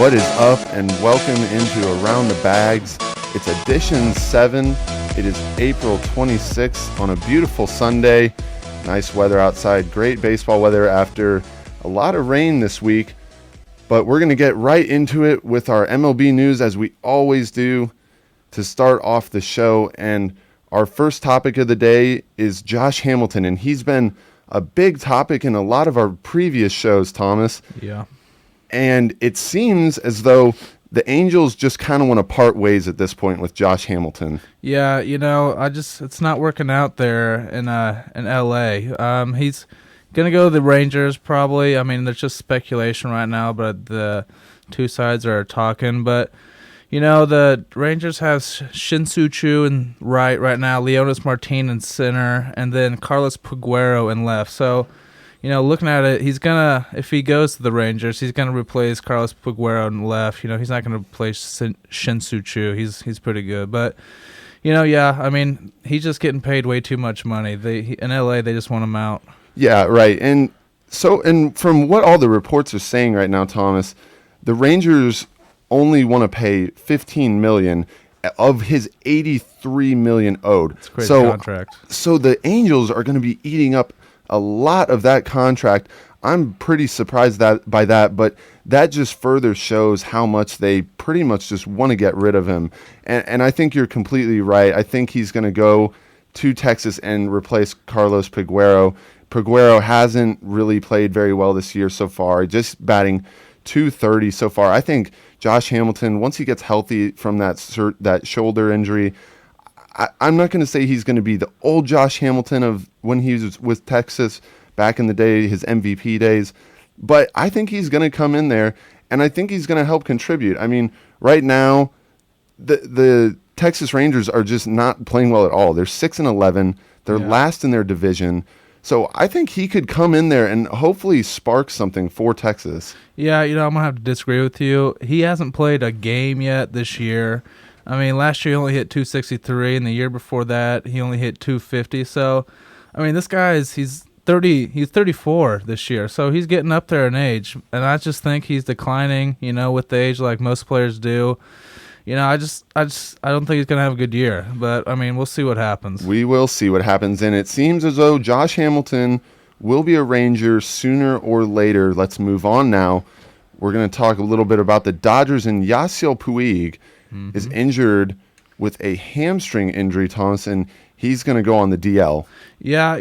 What is up, and welcome into Around the Bags. It's edition 7. It is April 26th on a beautiful Sunday. Nice weather outside, great baseball weather after a lot of rain this week. But we're going to get right into it with our MLB news as we always do to start off the show. And our first topic of the day is Josh Hamilton, and he's been a big topic in a lot of our previous shows, Thomas. Yeah. And it seems as though the Angels just kind of want to part ways at this point with Josh Hamilton. Yeah, it's not working out there in LA. He's going to go to the Rangers probably. I mean, there's just speculation right now, but the two sides are talking. But, the Rangers have Shin-Soo Choo in right now, Leonys Martin in center, and then Carlos Peguero in left. So, looking at it, if he goes to the Rangers, he's going to replace Carlos Peguero in left. He's not going to replace Shin-Soo Choo. He's pretty good. But, he's just getting paid way too much money. In LA, they just want him out. Yeah, right. And from what all the reports are saying right now, Thomas, the Rangers only want to pay $15 million of his $83 million owed. It's a crazy contract. So the Angels are going to be eating up a lot of that contract. I'm pretty surprised by that, but that just further shows how much they pretty much just want to get rid of him. And I think you're completely right. I think he's going to go to Texas and replace Carlos Peguero. Peguero hasn't really played very well this year so far, just batting .230 so far. I think Josh Hamilton, once he gets healthy from that shoulder injury, I'm not going to say he's going to be the old Josh Hamilton of when he was with Texas back in the day, his MVP days, but I think he's going to come in there, and I think he's going to help contribute. I mean, right now, the Texas Rangers are just not playing well at all. They're 6-11. They're last in their division. So I think he could come in there and hopefully spark something for Texas. Yeah, I'm going to have to disagree with you. He hasn't played a game yet this year. I mean, last year he only hit .263, and the year before that he only hit .250. So, this guy he's 30. He's 34 this year, so he's getting up there in age, and I just think he's declining. With the age like most players do. I don't think he's gonna have a good year, but we'll see what happens. We will see what happens, and it seems as though Josh Hamilton will be a Ranger sooner or later. Let's move on now. We're going to talk a little bit about the Dodgers, and Yasiel Puig is injured with a hamstring injury, Thomas, and he's going to go on the DL. Yeah,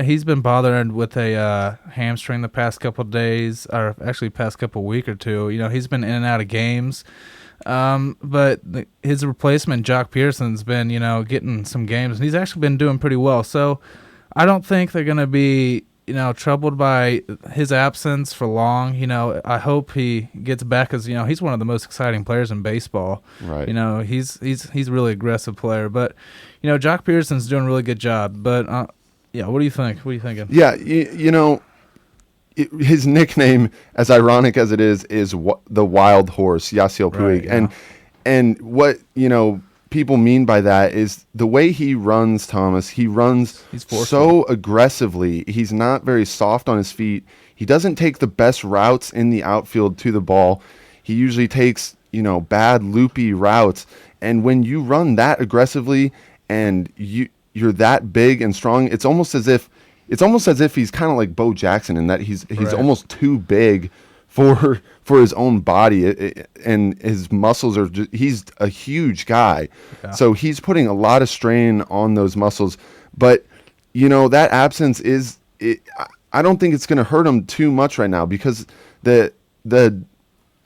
he's been bothered with a hamstring the past couple of days, or actually past couple of week or two. He's been in and out of games. But his replacement, Jock Peterson's been, getting some games, and he's actually been doing pretty well. So I don't think they're going to be, troubled by his absence for long. I hope he gets back because, he's one of the most exciting players in baseball. Right. He's a really aggressive player. But, Jock Peterson's doing a really good job. But, what do you think? What are you thinking? Yeah, his nickname, as ironic as it is the Wild Horse, Yasiel Puig. Right, yeah. And what, people mean by that is the way he runs, Thomas. He runs so aggressively. He's not very soft on his feet. He doesn't take the best routes in the outfield to the ball. He usually takes, bad loopy routes. And when you run that aggressively and you're that big and strong, it's almost as if he's kind of like Bo Jackson in that he's almost too big for his own body, and his muscles are he's a huge guy. Yeah. So he's putting a lot of strain on those muscles. But, that absence I don't think it's going to hurt him too much right now because the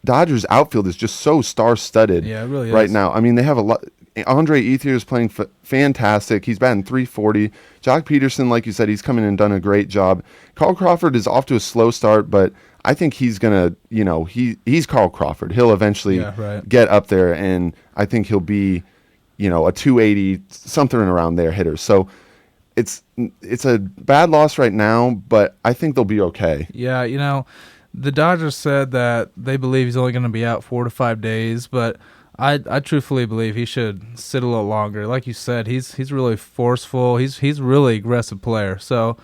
Dodgers outfield is just so star-studded right now. They have a lot. Andre Ethier is playing fantastic. He's batting .340. Jock Peterson, like you said, he's come in and done a great job. Carl Crawford is off to a slow start, but I think he's going to, he's Carl Crawford. He'll eventually get up there, and I think he'll be, a 280, something around there hitter. So it's a bad loss right now, but I think they'll be okay. Yeah, the Dodgers said that they believe he's only going to be out 4 to 5 days, but I truthfully believe he should sit a little longer. Like you said, he's really forceful. He's really aggressive player. So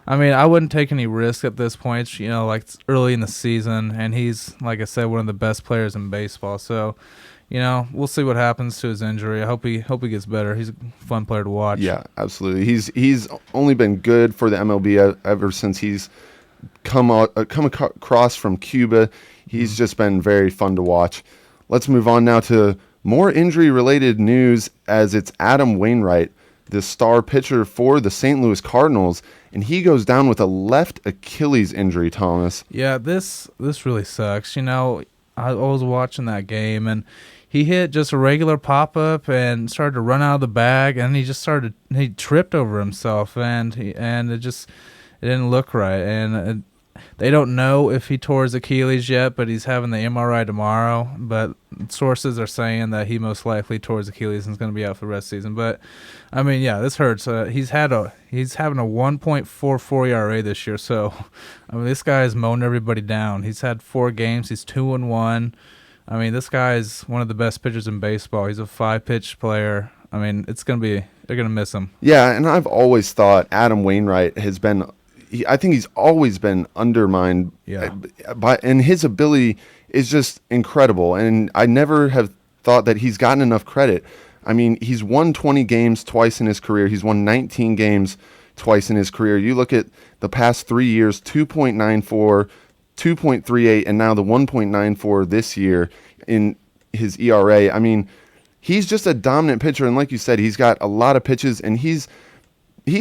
I mean, I wouldn't take any risk at this point, like it's early in the season, and he's, like I said, one of the best players in baseball. So, we'll see what happens to his injury. I hope he gets better. He's a fun player to watch. Yeah, absolutely. He's only been good for the MLB ever since he's come across from Cuba. He's just been very fun to watch. Let's move on now to more injury-related news, as it's Adam Wainwright, the star pitcher for the St. Louis Cardinals, and he goes down with a left Achilles injury, Thomas. Yeah, this really sucks. I was watching that game, and he hit just a regular pop-up and started to run out of the bag, and he tripped over himself, and it didn't look right. And they don't know if he tore his Achilles yet, but he's having the MRI tomorrow. But sources are saying that he most likely tore his Achilles and is going to be out for the rest of the season. But I mean, yeah, this hurts. He's having a 1.44 ERA this year. So I mean, this guy is mowing everybody down. He's had 4 games. He's 2-1. I mean, this guy is one of the best pitchers in baseball. He's a 5-pitch player. I mean, they're going to miss him. Yeah, and I've always thought Adam Wainwright has been. I think he's always been undermined, and his ability is just incredible. And I never have thought that he's gotten enough credit. I mean, he's won 20 games twice in his career. He's won 19 games twice in his career. You look at the past 3 years, 2.94, 2.38, and now the 1.94 this year in his ERA. I mean, he's just a dominant pitcher. And like you said, he's got a lot of pitches, and he's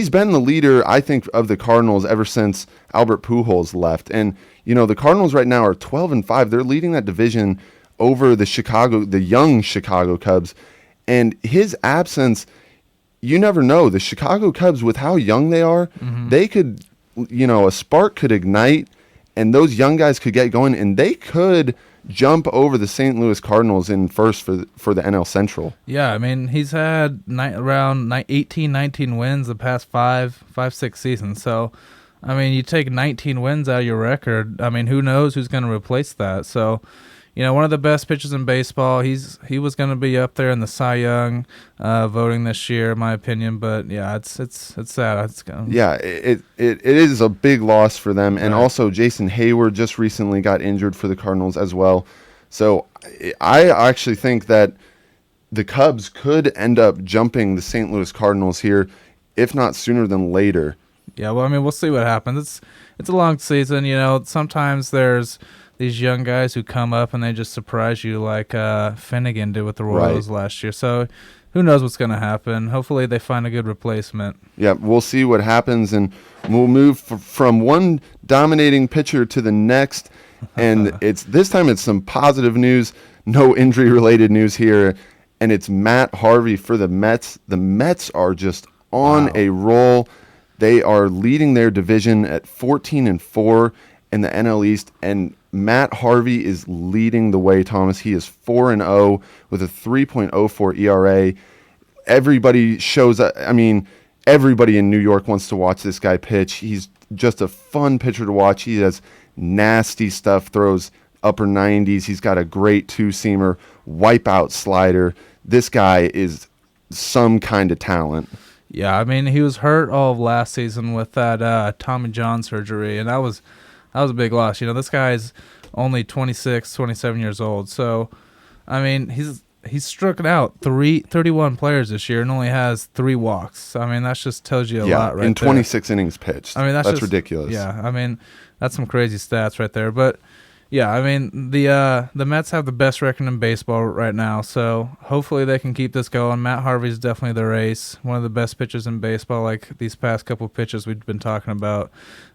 been the leader, I think, of the Cardinals ever since Albert Pujols left. And, the Cardinals right now are 12-5. They're leading that division over the young Chicago Cubs. And his absence, you never know. The Chicago Cubs, with how young they are, they could, a spark could ignite, and those young guys could get going, and they could jump over the St. Louis Cardinals in first for the NL Central. Yeah, I mean, he's had around 18, 19 wins the past 5-6 seasons. So, I mean, you take 19 wins out of your record. I mean, who knows who's going to replace that? So, one of the best pitchers in baseball. He was going to be up there in the Cy Young voting this year, in my opinion. But yeah, it's sad. It is a big loss for them, and also Jason Hayward just recently got injured for the Cardinals as well. So I actually think that the Cubs could end up jumping the St. Louis Cardinals here, if not sooner than later. Yeah, well, I mean, we'll see what happens. It's a long season, Sometimes there's these young guys who come up and they just surprise you, like Finnegan did with the Royals last year. So who knows what's going to happen. Hopefully they find a good replacement. Yeah, we'll see what happens, and we'll move from one dominating pitcher to the next. And this time it's some positive news, no injury-related news here, and it's Matt Harvey for the Mets. The Mets are just on a roll. They are leading their division at 14-4 in the NL East, and Matt Harvey is leading the way, Thomas. He is 4-0 with a 3.04 ERA. Everybody shows up. I mean, everybody in New York wants to watch this guy pitch. He's just a fun pitcher to watch. He has nasty stuff, throws upper 90s. He's got a great two-seamer, wipeout slider. This guy is some kind of talent. Yeah, I mean, he was hurt all of last season with that Tommy John surgery, and that was a big loss. This guy's only 26, 27 years old. So, I mean, he's struck out 31 players this year and only has 3 walks. I mean, that just tells you a lot right there. In 26 innings pitched. I mean, that's ridiculous. Yeah, I mean, that's some crazy stats right there. But, yeah, I mean, the Mets have the best record in baseball right now, so hopefully they can keep this going. Matt Harvey's definitely their ace, one of the best pitchers in baseball, like these past couple of pitches we've been talking about.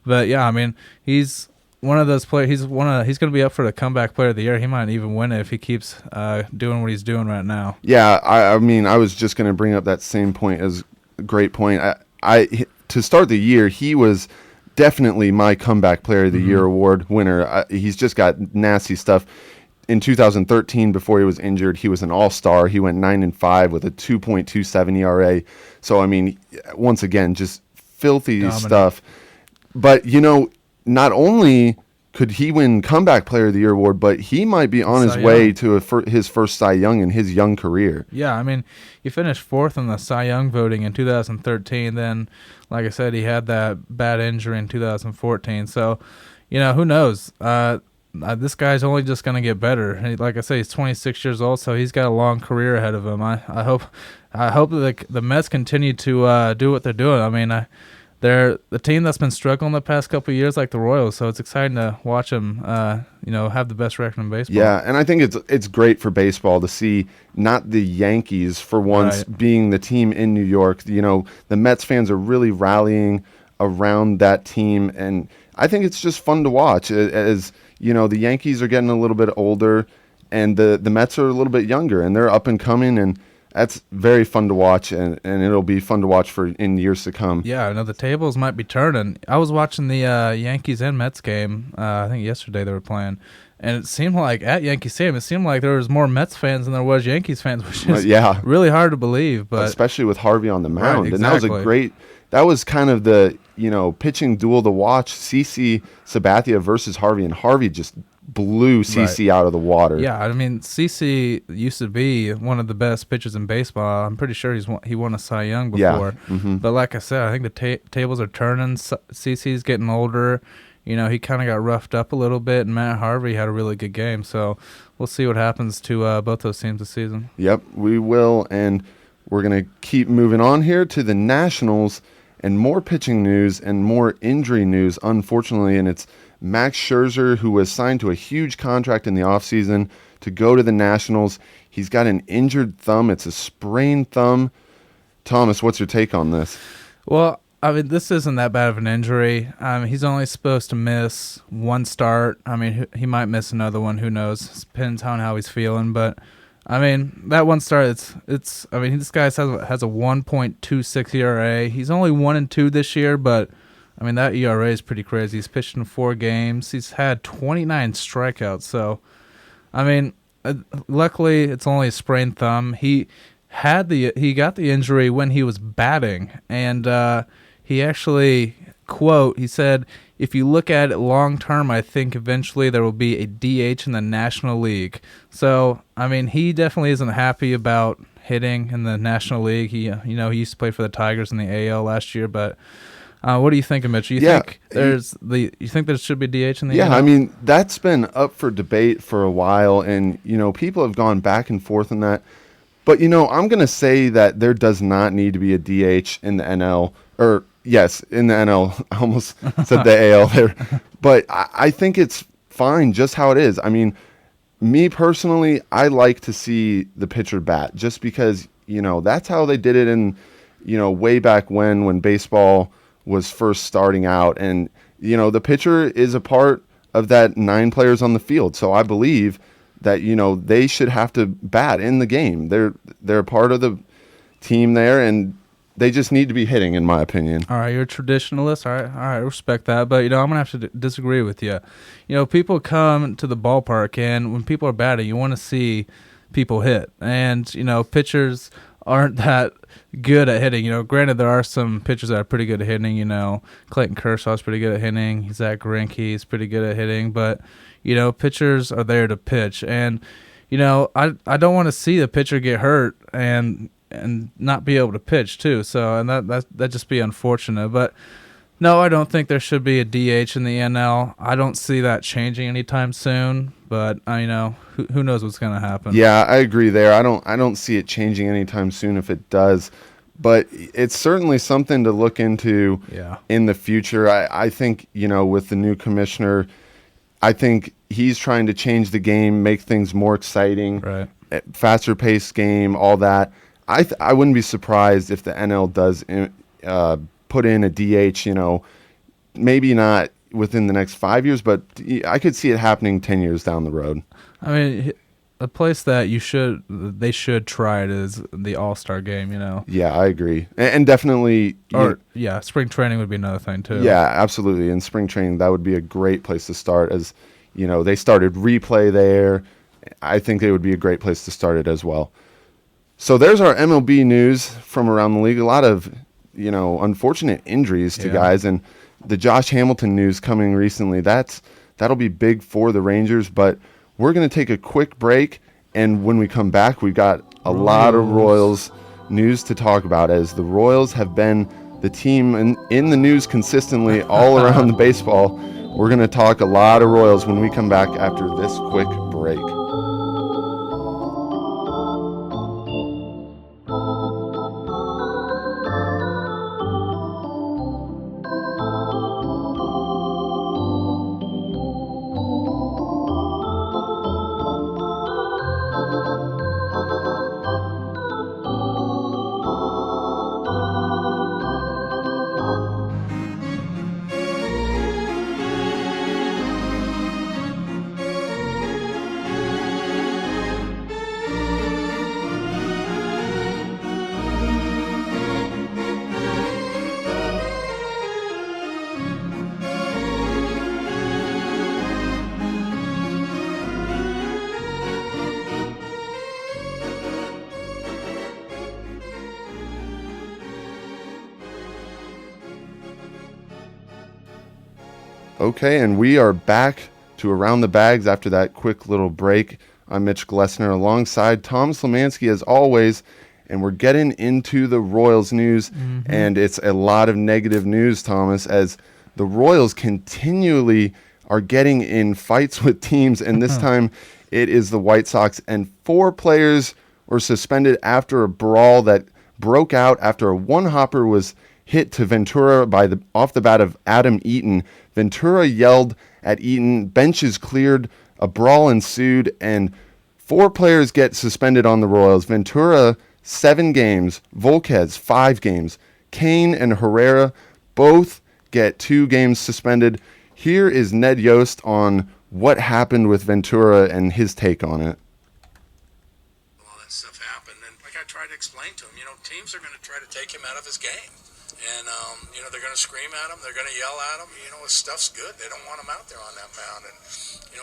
But yeah, I mean, he's one of those players. He's going to be up for the comeback player of the year. He might even win it if he keeps doing what he's doing right now. Yeah, I mean, I was just going to bring up that same point as a great point. I to start the year, he was definitely my comeback player of the year award winner. He's just got nasty stuff. In 2013, before he was injured, he was an all-star. He went 9-5 with a 2.27 ERA. So, I mean, once again, just filthy stuff. But, not only could he win Comeback Player of the Year award, but he might be on his way to his first Cy Young in his young career. Yeah, I mean, he finished fourth in the Cy Young voting in 2013. Then, like I said, he had that bad injury in 2014. So, who knows? This guy's only just going to get better. Like I say, he's 26 years old, so he's got a long career ahead of him. I hope that the Mets continue to do what they're doing. I mean, they're the team that's been struggling the past couple of years, like the Royals. So it's exciting to watch them, have the best record in baseball. Yeah, and I think it's great for baseball to see not the Yankees for once being the team in New York. The Mets fans are really rallying around that team, and I think it's just fun to watch. As the Yankees are getting a little bit older, and the Mets are a little bit younger, and they're up and coming, and that's very fun to watch, and it'll be fun to watch in years to come. Yeah, the tables might be turning. I was watching the Yankees and Mets game. I think yesterday they were playing, and it seemed like at Yankee Stadium, it seemed like there was more Mets fans than there was Yankees fans, which is really hard to believe. But especially with Harvey on the mound, exactly. And that was kind of the pitching duel to watch. CC Sabathia versus Harvey, and Harvey just blew CC out of the water. Yeah, I mean, CC used to be one of the best pitchers in baseball. I'm pretty sure he won a Cy Young before. Yeah. Mm-hmm. But like I said, I think the tables are turning. CC's getting older. He kind of got roughed up a little bit, and Matt Harvey had a really good game. So we'll see what happens to both those teams this season. Yep, we will, and we're going to keep moving on here to the Nationals and more pitching news and more injury news, unfortunately, and it's Max Scherzer, who was signed to a huge contract in the offseason to go to the Nationals. He's got an injured thumb. It's a sprained thumb. Thomas, what's your take on this? Well, I mean, this isn't that bad of an injury. He's only supposed to miss one start. I mean, he might miss another one. Who knows? Depends on how he's feeling. But, I mean, that one start, this guy has a 1.26 ERA. He's only 1-2 this year, but I mean, that ERA is pretty crazy. He's pitched in 4 games. He's had 29 strikeouts. So, I mean, luckily it's only a sprained thumb. He got the injury when he was batting, and he actually, quote, he said, "If you look at it long term, I think eventually there will be a DH in the National League." So, I mean, he definitely isn't happy about hitting in the National League. He used to play for the Tigers in the AL last year, but what do you think, Mitch? You think there should be DH in the AL? Yeah, I mean, that's been up for debate for a while, and people have gone back and forth on that. But I'm going to say that there does not need to be a DH in the NL, or yes, in the NL. I almost said the AL there, but I think it's fine just how it is. I mean, me personally, I like to see the pitcher bat just because that's how they did it in way back when baseball was first starting out, and the pitcher is a part of that 9 players on the field. So I believe that they should have to bat in the game. They're a part of the team there, and they just need to be hitting, in my opinion. All right, you're a traditionalist. All right, I respect that, but I'm gonna have to disagree with you. People come to the ballpark, and when people are batting, you want to see people hit, and pitchers aren't that good at hitting. Granted, there are some pitchers that are pretty good at hitting. Clayton Kershaw's pretty good at hitting. Zach Greinke's pretty good at hitting. But, pitchers are there to pitch. And, I don't want to see the pitcher get hurt and not be able to pitch, too. So, and that'd just be unfortunate. But, no, I don't think there should be a DH in the NL. I don't see that changing anytime soon. But who knows what's going to happen? Yeah, I agree there. I don't see it changing anytime soon if it does. But it's certainly something to look into in the future. I think, with the new commissioner, I think he's trying to change the game, make things more exciting, right. Faster paced game, all that. I wouldn't be surprised if the NL does put in a DH, maybe not within the next 5 years, but I could see it happening 10 years down the road. I mean, a place that they should try it is the All-Star game, Yeah, I agree. And definitely... spring training would be another thing, too. Yeah, absolutely. In spring training, that would be a great place to start, as, they started replay there. I think it would be a great place to start it as well. So there's our MLB news from around the league. A lot of, unfortunate injuries to guys, and the Josh Hamilton news coming recently, that's That'll be big for the Rangers, but we're going to take a quick break, and when we come back, we've got a lot of Royals news to talk about, as the Royals have been the team in the news consistently all around the baseball. We're going to talk a lot of Royals when we come back after this quick break. Okay, and we are back to Around the Bags after that quick little break. I'm Mitch Glessner alongside Thomas Lemanske as always, and we're getting into the Royals news, and it's a lot of negative news, Thomas, as the Royals continually are getting in fights with teams, and this time it is the White Sox, and 4 players were suspended after a brawl that broke out after a one-hopper was hit to Ventura off the bat of Adam Eaton. Ventura yelled at Eaton, benches cleared, a brawl ensued, and 4 players get suspended on the Royals. Ventura, 7 games, Volquez, 5 games. Kane and Herrera both get 2 games suspended. Here is Ned Yost on what happened with Ventura and his take on it. All that stuff happened, and like I tried to explain to him, teams are going to try to take him out of his game. And, they're going to scream at him. They're going to yell at him. His stuff's good. They don't want him out there on that mound. And,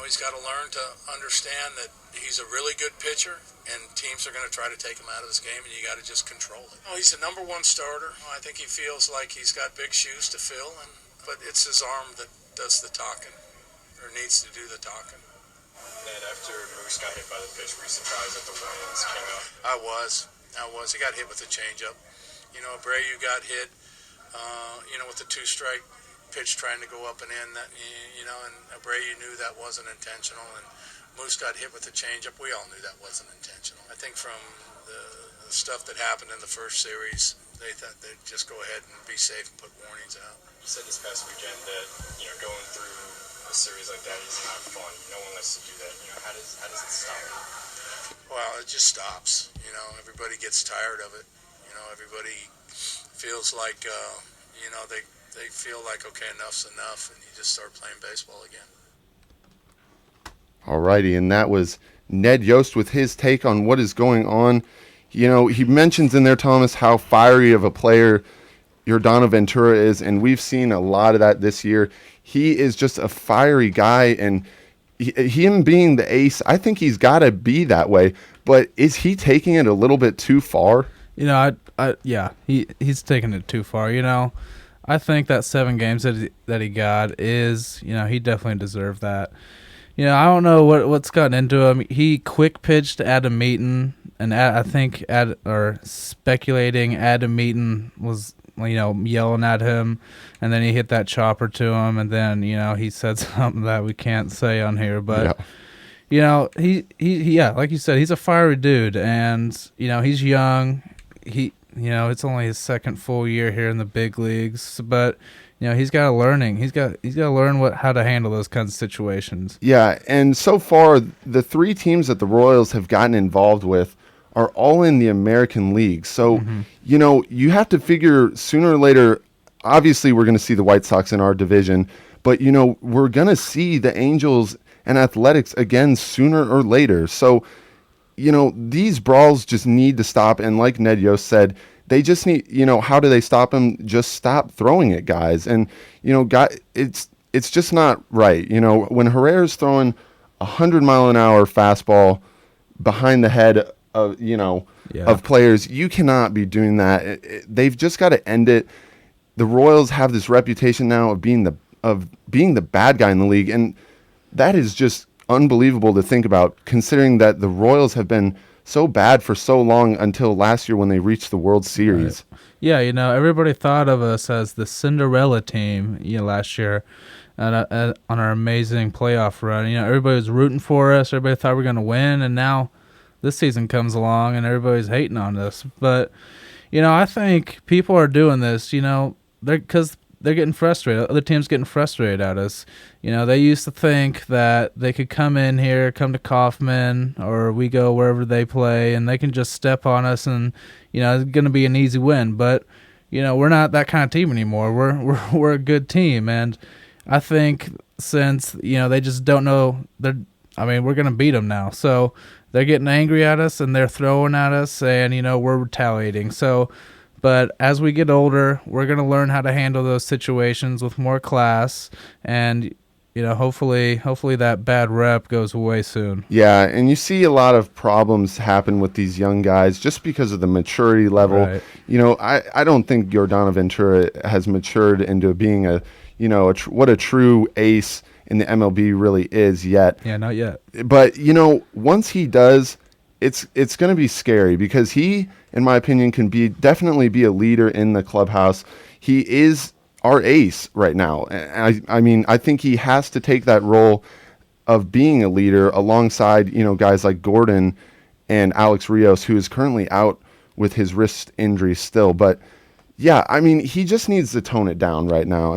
he's got to learn to understand that he's a really good pitcher, and teams are going to try to take him out of his game, and you got to just control it. He's the number 1 starter. I think he feels like he's got big shoes to fill, but it's his arm that does the talking, or needs to do the talking. Then after Moose got hit by the pitch, were you surprised that the winds came up? I was. He got hit with a changeup. Abreu got hit. With the 2-strike pitch trying to go up and in, and Abreu knew that wasn't intentional, and Moose got hit with the changeup. We all knew that wasn't intentional. I think from the stuff that happened in the first series, they thought they'd just go ahead and be safe and put warnings out. You said this past weekend that, going through a series like that is not fun. No one likes to do that. How does it stop? Well, it just stops. Everybody gets tired of it. Everybody feels like, they feel like, okay, enough's enough, and you just start playing baseball again. Alrighty, and that was Ned Yost with his take on what is going on. He mentions in there, Thomas, how fiery of a player Yordano Ventura is, and we've seen a lot of that this year. He is just a fiery guy, and him being the ace, I think he's got to be that way, but is he taking it a little bit too far? He's taking it too far. I think that 7 games that he got is, he definitely deserved that. I don't know what's gotten into him. He quick pitched Adam Eaton, and I think speculating Adam Eaton was, yelling at him, and then he hit that chopper to him, and then, he said something that we can't say on here, but. Yeah. He like you said, he's a fiery dude, and he's young. It's only his 2nd full year here in the big leagues, but he's got to learn how to handle those kinds of situations. Yeah, and so far the 3 teams that the Royals have gotten involved with are all in the American League. So, you have to figure sooner or later, obviously we're going to see the White Sox in our division, but we're going to see the Angels and Athletics again sooner or later. So, these brawls just need to stop. And like Ned Yost said, they just need, how do they stop them? Just stop throwing at guys. And, it's just not right. When Herrera's throwing 100-mile-an-hour fastball behind the head of, of players, you cannot be doing that. They've just got to end it. The Royals have this reputation now of being the bad guy in the league. And that is just unbelievable to think about, considering that the Royals have been so bad for so long until last year when they reached the World Series. Right. Yeah, everybody thought of us as the Cinderella team, last year on our amazing playoff run. Everybody was rooting for us. Everybody thought we were going to win, and now this season comes along and everybody's hating on us. But, I think people are doing this, because they're getting frustrated. Other teams getting frustrated at us. They used to think that they could come in here, come to Kauffman, or we go wherever they play, and they can just step on us, and it's going to be an easy win. But we're not that kind of team anymore. We're a good team, and I think since they just don't know we're going to beat them now. So they're getting angry at us and they're throwing at us, and we're retaliating. So. But as we get older, we're going to learn how to handle those situations with more class, and hopefully that bad rep goes away soon. Yeah, and you see a lot of problems happen with these young guys just because of the maturity level. Right. I don't think Yordan Ventura has matured into being what a true ace in the MLB really is yet. Yeah, not yet. But once he does, it's going to be scary, because he, in my opinion, can definitely be a leader in the clubhouse. He is our ace right now. I think he has to take that role of being a leader alongside, guys like Gordon and Alex Rios, who is currently out with his wrist injury still. But yeah, he just needs to tone it down right now.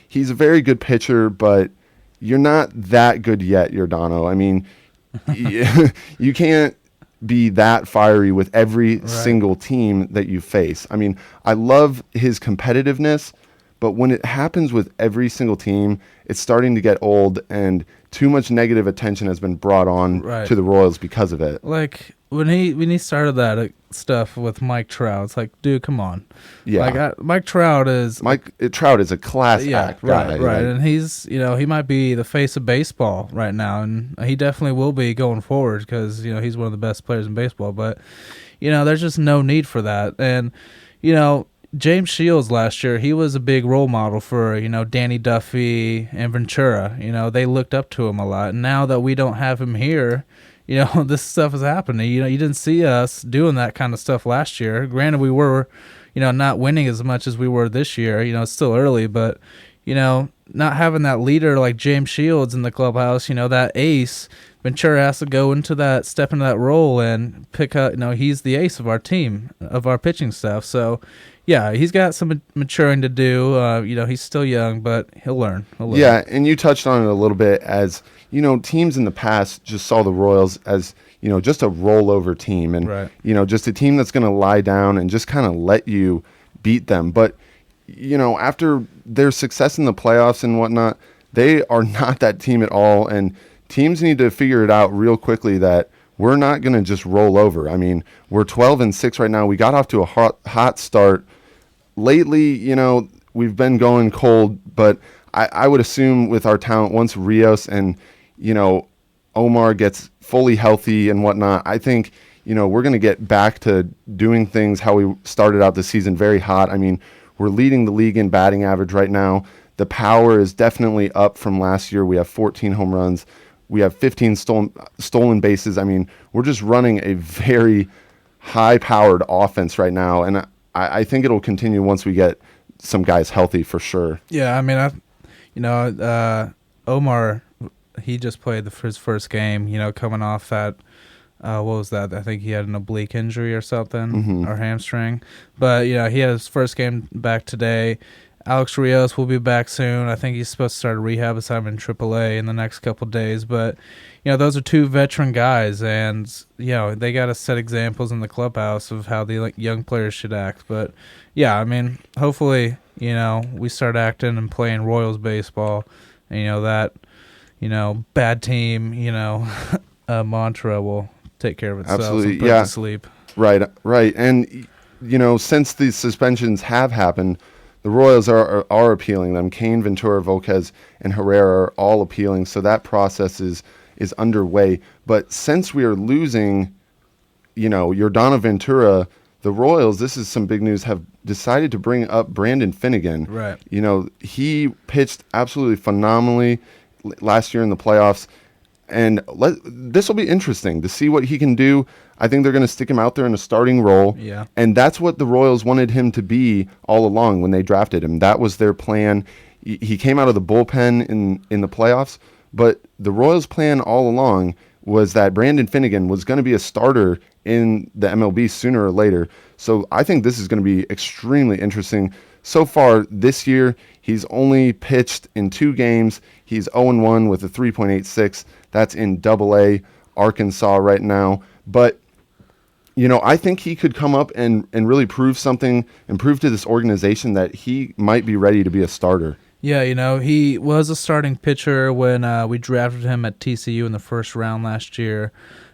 He's a very good pitcher, but you're not that good yet, Yordano. You can't be that fiery with every single team that you face. I love his competitiveness, but when it happens with every single team, it's starting to get old, and too much negative attention has been brought on to the Royals because of it. Like when he started that stuff with Mike Trout, it's like, dude, come on. Yeah, Mike Trout is a class act guy. Right, and he's he might be the face of baseball right now, and he definitely will be going forward, because he's one of the best players in baseball. But there's just no need for that, and James Shields last year, he was a big role model for Danny Duffy and Ventura. They looked up to him a lot, and now that we don't have him here, this stuff is happening. You didn't see us doing that kind of stuff last year. Granted, we were, not winning as much as we were this year. It's still early, but, not having that leader like James Shields in the clubhouse, that ace, Ventura has to step into that role and pick up, he's the ace of our team, of our pitching staff. So, yeah, he's got some maturing to do. He's still young, but he'll learn. Yeah, and you touched on it a little bit as, teams in the past just saw the Royals as, just a rollover team, and, just a team that's going to lie down and just kind of let you beat them. But, after their success in the playoffs and whatnot, they are not that team at all, and teams need to figure it out real quickly that we're not going to just roll over. We're 12-6 right now. We got off to a hot start. Lately, we've been going cold, but I would assume with our talent, once Rios and, Omar gets fully healthy and whatnot, I think, we're going to get back to doing things how we started out the season, very hot. We're leading the league in batting average right now. The power is definitely up from last year. We have 14 home runs. We have 15 stolen bases. We're just running a very high-powered offense right now, and I think it'll continue once we get some guys healthy for sure. Yeah, Omar, he just played his first game, coming off that, what was that? I think he had an oblique injury or something, or hamstring. But, he had his first game back today. Alex Rios will be back soon. I think he's supposed to start a rehab assignment in AAA in the next couple of days. But, those are two veteran guys, and, they got to set examples in the clubhouse of how the young players should act. But, yeah, hopefully, we start acting and playing Royals baseball, and, that, bad team, mantra will take care of itself. Absolutely, yeah. To sleep. Right. And, since these suspensions have happened, the Royals are appealing them. Kane, Ventura, Volquez, and Herrera are all appealing, so that process is underway. But since we are losing, Yordan Ventura, the Royals, this is some big news, have decided to bring up Brandon Finnegan. Right. He pitched absolutely phenomenally last year in the playoffs. And this will be interesting to see what he can do. I think they're going to stick him out there in a starting role. Yeah. And that's what the Royals wanted him to be all along when they drafted him. That was their plan. He came out of the bullpen in the playoffs, but the Royals' plan all along was that Brandon Finnegan was going to be a starter in the MLB sooner or later. So I think this is going to be extremely interesting. So far this year, he's only pitched in 2 games. He's 0-1 with a 3.86. That's in Double-A Arkansas right now. But, I think he could come up and really prove something and prove to this organization that he might be ready to be a starter. Yeah, he was a starting pitcher when we drafted him at TCU in the first round last year.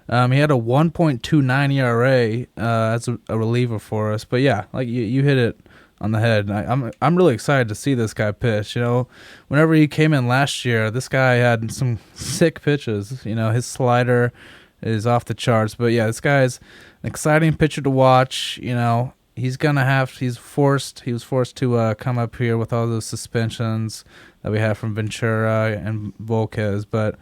He had a 1.29 ERA as a reliever for us. But yeah, like you hit it on the head. I'm really excited to see this guy pitch. Whenever he came in last year, this guy had some sick pitches. His slider is off the charts. But yeah, this guy's an exciting pitcher to watch. He was forced to come up here with all those suspensions that we have from Ventura and Volquez. But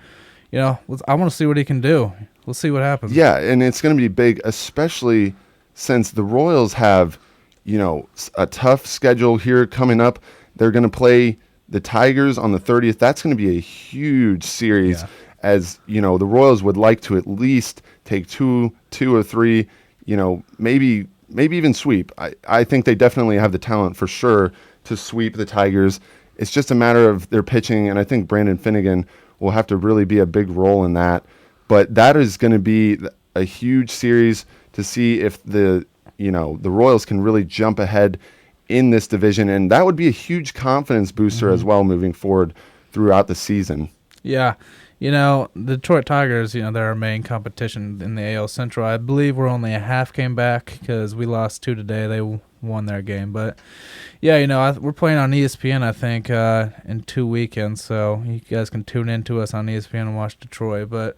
I want to see what he can do. We'll see what happens. Yeah, and it's going to be big, especially since the Royals have a tough schedule here coming up. They're going to play the Tigers on the 30th. That's going to be a huge series, as the Royals would like to at least take two or three, maybe even sweep. I think they definitely have the talent for sure to sweep the Tigers. It's just a matter of their pitching, and I think Brandon Finnegan will have to really be a big role in that. But that is going to be a huge series to see if the Royals can really jump ahead in this division, and that would be a huge confidence booster as well moving forward throughout the season. Yeah. The Detroit Tigers, they're our main competition in the AL Central. I believe we're only a half game back because we lost 2 today. They won their game. But, yeah, we're playing on ESPN, I think, in 2 weekends. So you guys can tune in to us on ESPN and watch Detroit. But,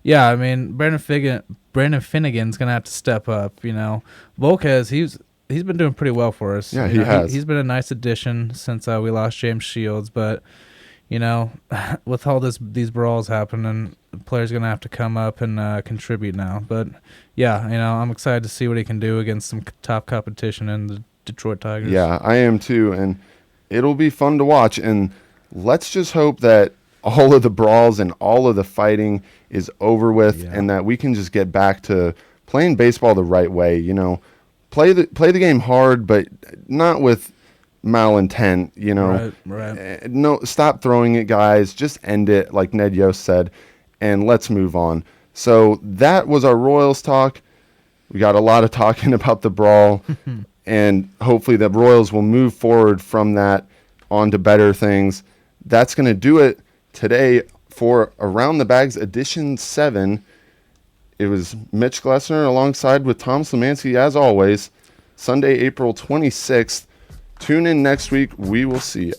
yeah, I mean, Brandon Finnegan's going to have to step up. Volquez, he's been doing pretty well for us. Yeah, he has. He's been a nice addition since we lost James Shields. But, with all these brawls happening, the player's going to have to come up and contribute now. But, yeah, I'm excited to see what he can do against some top competition in the Detroit Tigers. Yeah, I am too, and it'll be fun to watch. And let's just hope that all of the brawls and all of the fighting is over with, and that we can just get back to playing baseball the right way. Play the game hard, but not with malintent, Right. No, stop throwing it, guys. Just end it, like Ned Yost said, and let's move on. So that was our Royals talk. We got a lot of talking about the brawl, and hopefully the Royals will move forward from that on to better things. That's going to do it today for Around the Bags Edition 7. It was Mitch Glessner alongside with Thomas Lemanske, as always. Sunday, April 26th. Tune in next week. We will see you.